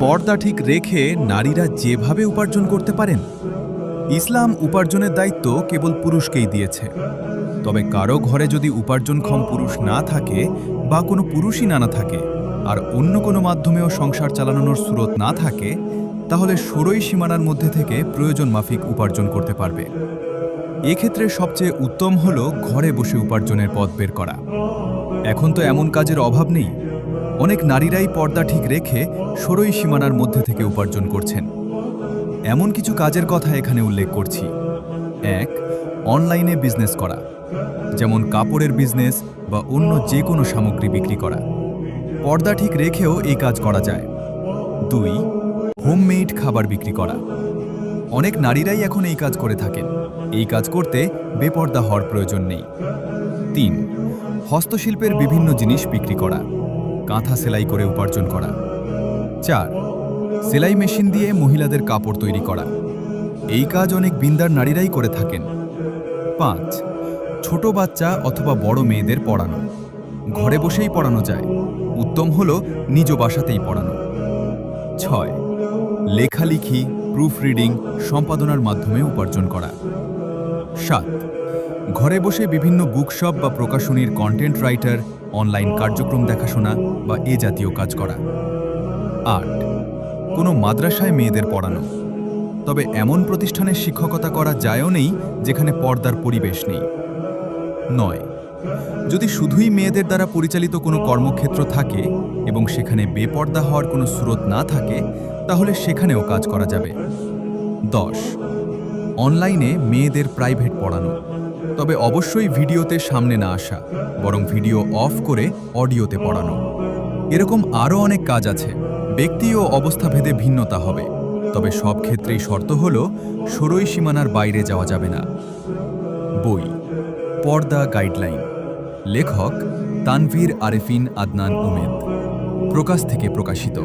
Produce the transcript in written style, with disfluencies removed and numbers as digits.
পর্দা ঠিক রেখে নারীরা যেভাবে উপার্জন করতে পারেন। ইসলাম উপার্জনের দায়িত্ব কেবল পুরুষকেই দিয়েছে। তবে কারো ঘরে যদি উপার্জনক্ষম পুরুষ না থাকে বা কোনো পুরুষই না থাকে আর অন্য কোনো মাধ্যমেও সংসার চালানোর স্রোত না থাকে, তাহলে শরঈ সীমানার মধ্যে থেকে প্রয়োজন মাফিক উপার্জন করতে পারবে। এক্ষেত্রে সবচেয়ে উত্তম হল ঘরে বসে উপার্জনের পথ বের করা। এখন তো এমন কাজের অভাব নেই। অনেক নারীরাই পর্দা ঠিক রেখে শরঈ সীমানার মধ্যে থেকে উপার্জন করছেন। এমন কিছু কাজের কথা এখানে উল্লেখ করছি। ১. অনলাইনে বিজনেস করা, যেমন কাপড়ের বিজনেস বা অন্য যে কোনো সামগ্রী বিক্রি করা। পর্দা ঠিক রেখেও এই কাজ করা যায়। ২. হোমমেড খাবার বিক্রি করা। অনেক নারীরাই এখন এই কাজ করে থাকেন। এই কাজ করতে বেপর্দা হওয়ার প্রয়োজন নেই। ৩. হস্তশিল্পের বিভিন্ন জিনিস বিক্রি করা, কাঁথা সেলাই করে উপার্জন করা। ৪. সেলাই মেশিন দিয়ে মহিলাদের কাপড় তৈরি করা। এই কাজ অনেক বিন্দার নারীরাই করে থাকেন। ৫. ছোট বাচ্চা অথবা বড় মেয়েদের পড়ানো। ঘরে বসেই পড়ানো যায়। উত্তম হল নিজ বাসাতেই পড়ানো। ৬. লেখালেখি, প্রুফ রিডিং, সম্পাদনার মাধ্যমে উপার্জন করা। ৭. ঘরে বসে বিভিন্ন বুকশপ বা প্রকাশনীর কন্টেন্ট রাইটার, অনলাইন কার্যক্রম দেখাশোনা বা এ জাতীয় কাজ করা। ৮. কোনো মাদ্রাসায় মেয়েদের পড়ানো। তবে এমন প্রতিষ্ঠানের শিক্ষকতা করা যায়ও নেই যেখানে পর্দার পরিবেশ নেই। ৯. যদি শুধুই মেয়েদের দ্বারা পরিচালিত কোনো কর্মক্ষেত্র থাকে এবং সেখানে বেপর্দা হওয়ার কোনো স্রোত না থাকে, তাহলে সেখানেও কাজ করা যাবে। ১০. অনলাইনে মেয়েদের প্রাইভেট পড়ানো। তবে অবশ্যই ভিডিওতে সামনে না আসা, বরং ভিডিও অফ করে অডিওতে পড়ানো। এরকম আরও অনেক কাজ আছে। ব্যক্তি ও অবস্থাভেদে ভিন্নতা হবে। তবে সব ক্ষেত্রেই শর্ত হল শরঈ সীমানার বাইরে যাওয়া যাবে না। বই পর্দা গাইডলাইন, লেখক তানভীর আরেফিন আদনান উমেদ, প্রকাশ থেকে প্রকাশিত।